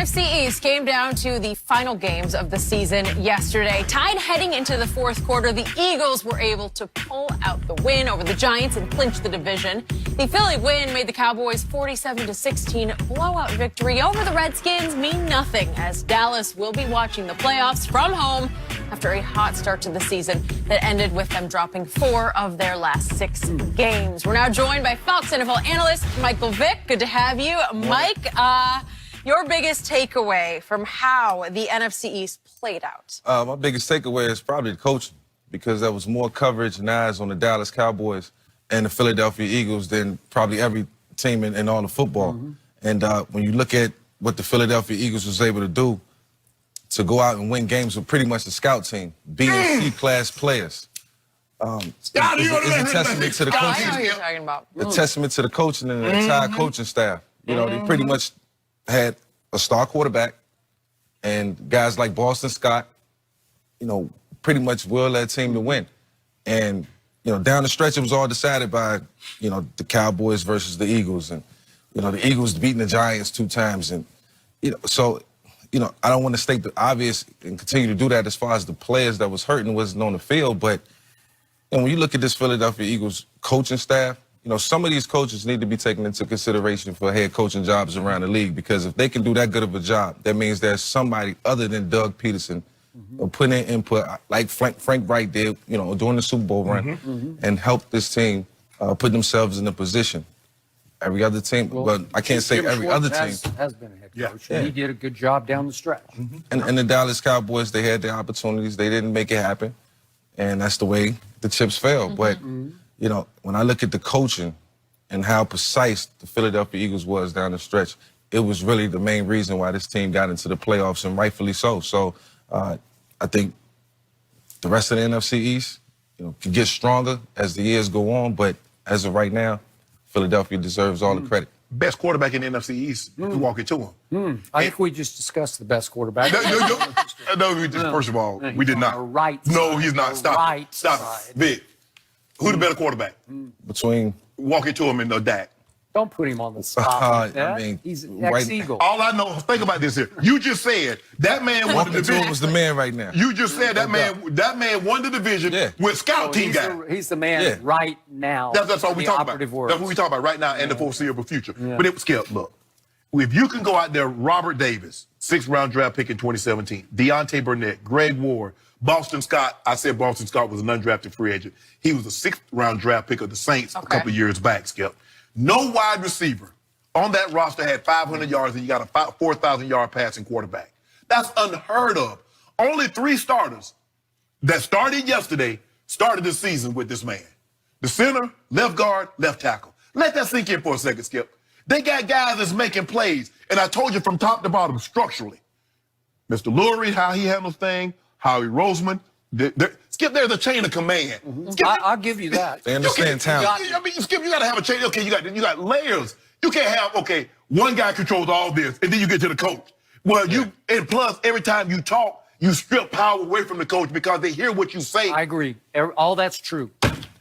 NFC East came down to the final games of the season yesterday. Tied heading into the fourth quarter, the Eagles were able to pull out the win over the Giants and clinch the division. The Philly win made the Cowboys' 47-16 blowout victory over the Redskins mean nothing, as Dallas will be watching the playoffs from home after a hot start to the season that ended with them dropping 4 of their last 6 games. We're now joined by Fox NFL analyst Michael Vick. Good to have you. Mike, your biggest takeaway from how the NFC East played out? My biggest takeaway is probably the coaching, because there was more coverage and eyes on the Dallas Cowboys and the Philadelphia Eagles than probably every team in all of football. And when you look at what the Philadelphia Eagles was able to do to go out and win games with pretty much the scout team, B and C class players, it's a testament to the coaching. I know what you're talking about. A testament to the coaching and the entire coaching staff. You know, they pretty much had a star quarterback and guys like Boston Scott, you know, pretty much willed that team to win. And, you know, down the stretch, it was all decided by, you know, the Cowboys versus the Eagles. And, you know, the Eagles beating the Giants 2 times. And, you know, so, you know, I don't want to state the obvious and continue to do that as far as the players that was hurting wasn't on the field. But, you know, when you look at this Philadelphia Eagles coaching staff, you know, some of these coaches need to be taken into consideration for head coaching jobs around the league, because if they can do that good of a job, that means there's somebody other than Doug Peterson putting in input like Frank Wright did, you know, during the Super Bowl run and help this team put themselves in a position. Every other team, but I can't say every other team. Has been a head coach. And he did a good job down the stretch. And the Dallas Cowboys, they had their opportunities. They didn't make it happen. And that's the way the chips fell. But, you know, when I look at the coaching and how precise the Philadelphia Eagles was down the stretch, it was really the main reason why this team got into the playoffs, and rightfully so. So I think the rest of the NFC East, you know, can get stronger as the years go on. But as of right now, Philadelphia deserves all the credit. Best quarterback in the NFC East, you walk into him. I think we just discussed the best quarterback. No, we just, first of all, we did not. Right. No, he's not. Stop right it. Stop it. Vic, who the better quarterback? Between Walk into him in the Dak. Don't put him on the spot like that. I mean, He's an ex-Eagle. All I know, think about this here. You just said that man won the walking to division. him was the man right now. You just said that man won the division with scout team guy. He's the man right now. That's all we talk about. Words. That's what we talk about right now and the foreseeable future. But it was Skip. Look, if you can go out there, Robert Davis, 6th-round draft pick in 2017, Deontay Burnett, Greg Ward, Boston Scott. I said Boston Scott was an undrafted free agent. He was a 6th-round draft pick of the Saints a couple years back, Skip. No wide receiver on that roster had 500 yards, and you got a 4,000-yard passing quarterback. That's unheard of. Only 3 starters that started yesterday started this season with this man. The center, left guard, left tackle. Let that sink in for a second, Skip. They got guys that's making plays, and I told you from top to bottom, structurally. Mr. Lurie, how he handles things, Howie Roseman. Skip, there's a chain of command. Skip, I'll give you that. They understand talent. I mean, Skip, you got to have a chain. Okay, you got layers. You can't have, one guy controls all this, and then you get to the coach. Well, and plus, every time you talk, you strip power away from the coach because they hear what you say. I agree. All that's true.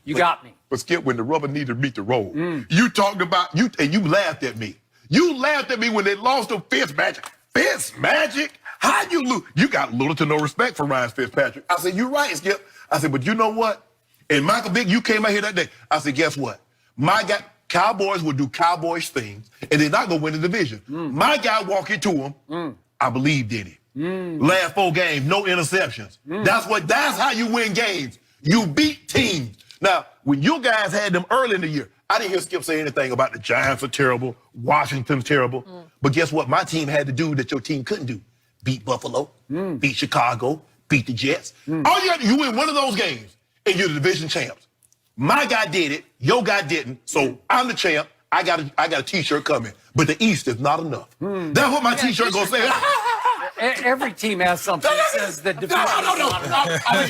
You got me. But Skip, when the rubber needed to meet the road, you talked about, and you laughed at me. You laughed at me when they lost to Fitzmagic. Fitzmagic? How you lose? You got little to no respect for Ryan Fitzpatrick. I said, you're right, Skip. I said, but you know what? And Michael Vick, you came out here that day. I said, guess what? My guy, Cowboys will do Cowboys things, and they're not going to win the division. My guy walk into him. I believed in it. Last 4 games, no interceptions. That's how you win games. You beat teams. Now, when you guys had them early in the year, I didn't hear Skip say anything about the Giants are terrible, Washington's terrible. But guess what? My team had to do that your team couldn't do. Beat Buffalo, beat Chicago, beat the Jets. All you win one of those games, and you're the division champs. My guy did it, your guy didn't, so I'm the champ. I got a T-shirt coming, but the East is not enough. That's what my T-shirt gonna say. Every team has something that says the division.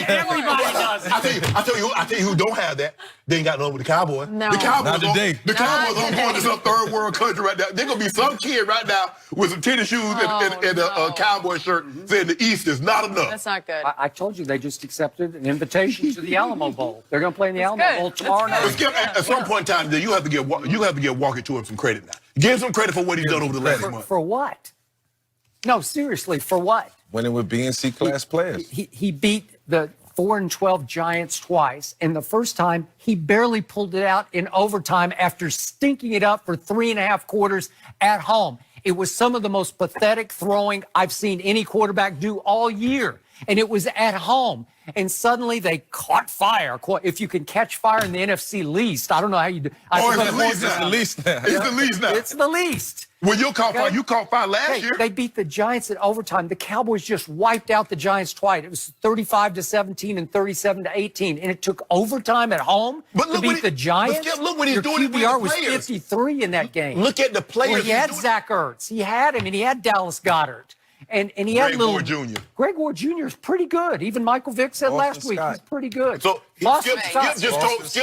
Everybody does. I tell you who don't have that. They ain't got none with the Cowboys. No. The Cowboys Not today. The Cowboys are going to some third world country right now. They're gonna be some kid right now with some tennis shoes and a Cowboy shirt saying the East is not enough. That's not good. I told you they just accepted an invitation to the Alamo Bowl. They're going to play in the Alamo Bowl tomorrow night. Skip, at some point in time, you have to give Walker to him some credit now. Give him some credit for what he's done over the last month. For what? No, seriously, for what? Winning with BNC class players. He beat the 4-12 Giants twice, and the first time he barely pulled it out in overtime after stinking it up for 3.5 quarters at home. It was some of the most pathetic throwing I've seen any quarterback do all year, and it was at home. And suddenly they caught fire. If you can catch fire in the NFC least, I don't know how you do. It's the least now. It's the least now. It's the least. Well, you caught fire last year. They beat the Giants in overtime. The Cowboys just wiped out the Giants twice. It was 35-17 and 37-18, and it took overtime at home to beat the Giants. But look what he's Your doing with the QBR was players. 53 in that game. Look at the players. Well, he had Zach Ertz. He had him, and he had Dallas Goedert. And he had Greg Ward Jr. Greg Ward Jr. is pretty good. Even Michael Vick said last week he's pretty good. So Skip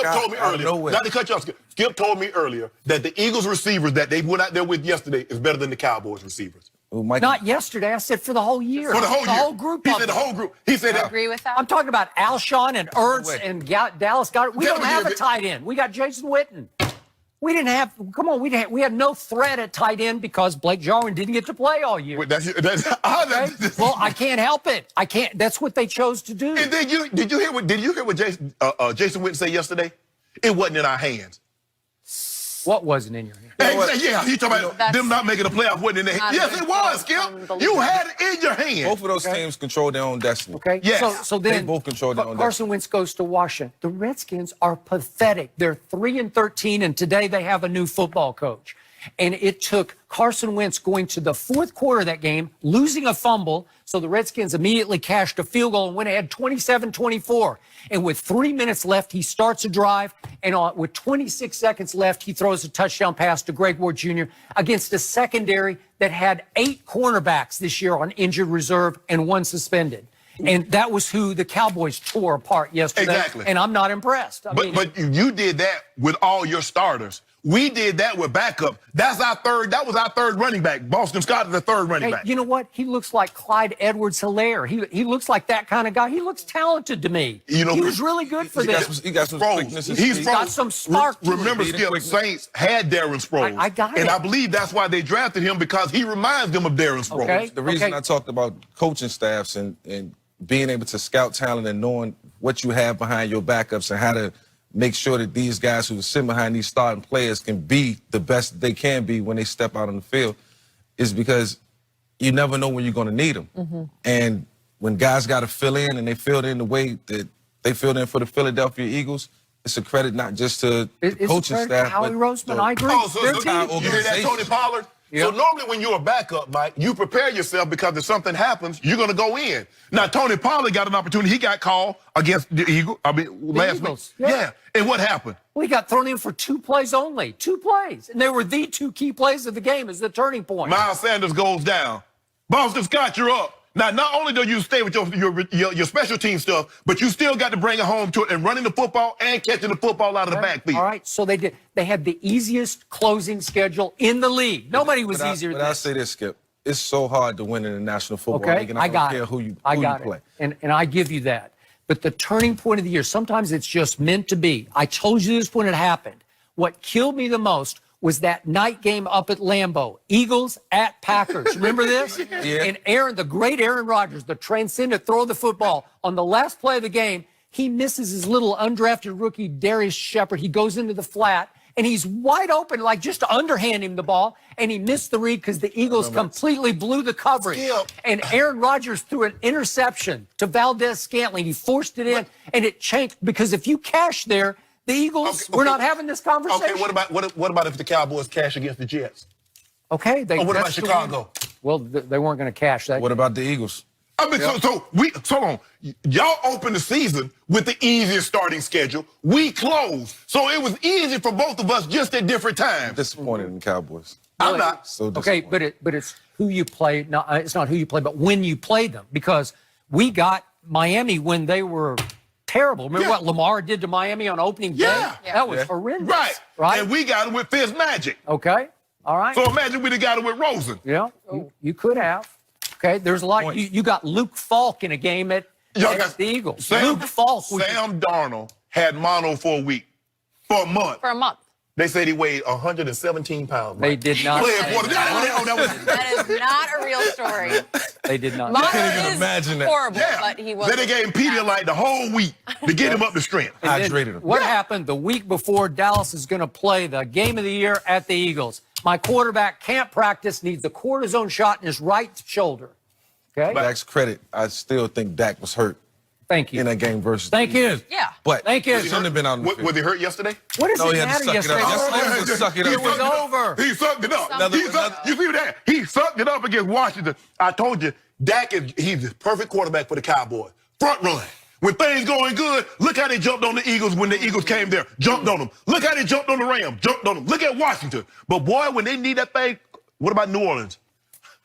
told me earlier, not to cut you off, Skip told me earlier that the Eagles receivers that they went out there with yesterday is better than the Cowboys receivers. Not yesterday. I said for the whole year. For the whole year. whole group. He said the whole group. He said that. Agree with that? I'm talking about Alshon and Ertz and Dallas Goedert. We don't have a tight end. We got Jason Witten. We didn't have. Come on, we had no threat at tight end because Blake Jarwin didn't get to play all year. That's Okay? Well, I can't help it. I can't. That's what they chose to do. And did you hear what Jason Witten said yesterday? It wasn't in our hands. What wasn't in your hand? Yeah, he talking about them not making the playoff. Wasn't in their hands. Yes, it was, Skip. You had it in your hand. Both of those teams control their own destiny. Okay. Yes. So then They both control their own Carson Wentz goes to Washington. The Redskins are pathetic. They're 3-13, and today they have a new football coach. And it took Carson Wentz going to the fourth quarter of that game, losing a fumble, so the Redskins immediately cashed a field goal and went ahead 27-24. And with 3 minutes left, he starts a drive, and with 26 seconds left, he throws a touchdown pass to Greg Ward Jr. against a secondary that had 8 cornerbacks this year on injured reserve and 1 suspended. And that was who the Cowboys tore apart yesterday. Exactly. And I'm not impressed. But you did that with all your starters. We did that with backup. That was our third running back. Boston Scott is the third running back. You know what? He looks like Clyde Edwards-Helaire. He looks like that kind of guy. He looks talented to me. He was really good for this. He got some quickness. He's got some spark to him. Remember, Skip, Saints had Darren Sproles. I got it. And I believe that's why they drafted him, because he reminds them of Darren Sproles. Okay. The reason I talked about coaching staffs and being able to scout talent and knowing what you have behind your backups and how to make sure that these guys who sit behind these starting players can be the best they can be when they step out on the field is because you never know when you're going to need them. Mm-hmm. And when guys got to fill in and they filled in the way that they filled in for the Philadelphia Eagles, it's a credit not just to the coaching staff, Howie but Roseman, I agree. Oh, so Their you team. hear that, Tony Pollard? Yep. So normally when you're a backup, Mike, you prepare yourself because if something happens, you're going to go in. Now, Tony Pollard got an opportunity. He got called against the Eagles. Last Eagles, week. yeah. And what happened? Well, he got thrown in for 2 plays only. 2 plays. And they were the 2 key plays of the game as the turning point. Miles Sanders goes down. Boston Scott, you're up. Now, not only do you stay with your special team stuff, but you still got to bring it home to it and running the football and catching the football out of the backfield. All right, so they did. They had the easiest closing schedule in the league. Nobody was easier than But I this. say this, Skip. It's so hard to win in the National Football Okay, League, and I I got don't care it. who you play. And I give you that. But the turning point of the year, sometimes it's just meant to be. I told you this when it happened. What killed me the most was that night game up at Lambeau, Eagles at Packers. Remember this? Yeah. And the great Aaron Rodgers, the transcendent throw of the football, on the last play of the game, he misses his little undrafted rookie, Darius Shepard. He goes into the flat, and he's wide open, like just to underhand him the ball, and he missed the read because the Eagles completely blew the coverage. Skip. And Aaron Rodgers threw an interception to Valdez-Scantling. He forced it in, and it changed, because if you cash there, the Eagles, we're not having this conversation. Okay, what about if the Cowboys cash against the Jets? Okay. What about Chicago? Well, they weren't going to cash that. What about the Eagles? I mean, so hold on. Y'all opened the season with the easiest starting schedule. We closed. So it was easy for both of us, just at different times. Disappointed in the Cowboys. I'm not. So Okay, disappointed. but it's who you play. No, it's not who you play, but when you play them. Because we got Miami when they were terrible. Remember what Lamar did to Miami on opening day? Yeah. That was horrendous. Right. And we got it with Fitzmagic. Okay. All right. So imagine we'd have got it with Rosen. Yeah, you could have. Okay, there's a lot. You got Luke Falk in a game at the Eagles. Luke Falk. Sam Darnold had mono for a week, for a month. For a month. They said he weighed 117 pounds. They did not. Playing say for that. That is not a real story. They did not. Mine can't even is imagine that. horrible, Yeah. but he was. Then they gave him Pedialyte the whole week to get him up to strength. And then Hydrated him. What happened the week before Dallas is going to play the game of the year at the Eagles? My quarterback can't practice, needs a cortisone shot in his right shoulder. Okay? Dak's credit, I still think Dak was hurt Thank you. in that game versus. Thank you. Yeah. But Thank you. he shouldn't have been out in the Was field. he hurt yesterday? What does No, it he had to matter suck it yesterday? up. Yesterday was suck it up. It was over. He sucked it up. Another- You see that? He sucked it up against Washington. I told you, Dak he's the perfect quarterback for the Cowboys. Front run. When things going good, look how they jumped on the Eagles when the Eagles came there. Jumped on them. Look how they jumped on the Rams. Jumped on them. Look at Washington. But boy, when they need that thing, what about New Orleans?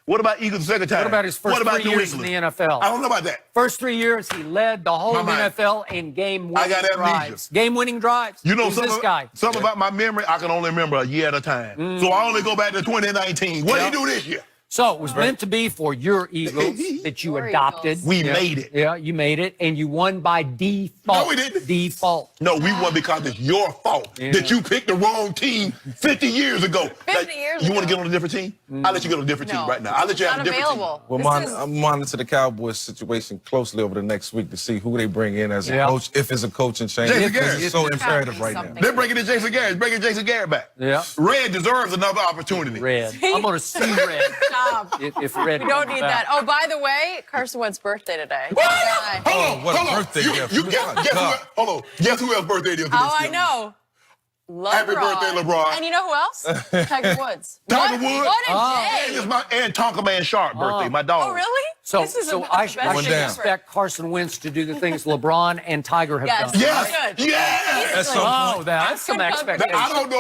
What about Eagles the second time? What about his first What about 3 New years in England? the NFL? I don't know about that. First 3 years, he led the whole My man. NFL in game-winning I got amnesia. drives. Game-winning drives. You know, Who's this guy? something about my memory, I can only remember a year at a time. So I only go back to 2019. What did he do this year? So it was meant to be for your Eagles that you Your adopted. Eagles. We made it. Yeah, you made it, and you won by default. No, we didn't. Default. No, we won because it's your fault that you picked the wrong team 50 years ago. 50 years You want to ago. get on a different team? I'll let you get on a different team No, right now. I'll let you it's have a not different available. Well, This is- I'm monitor the Cowboys situation closely over the next week to see who they bring in as a Yeah. coach, if it's a coaching change. Jason Because Garrett. it's so It's imperative gotta be right now. something. They're bringing in Jason Garrett. Bringing Jason Garrett back. Yeah. Red deserves another opportunity. Red. I'm going to sue Red. Stop. If Red We don't comes need back. that. Oh, by the way, Carson Wentz's birthday today. What? Guy. Hold on, what a hold on. birthday gift. You My guess who? God. Hold on. Guess who else's birthday it is? Oh, I know. LeBron. Happy birthday, LeBron. And you know who else? Tiger Woods. Tiger What- Woods? What a And day. it's my and Tonka Man Sharp birthday. My dog. Oh, really? So, This is so about I, the I best should thing down. ever. expect Carson Wentz to do the things LeBron and Tiger have Yes. done. Yes. Good. Yes. At some Oh, point. that's some Good company. expectation. I don't know.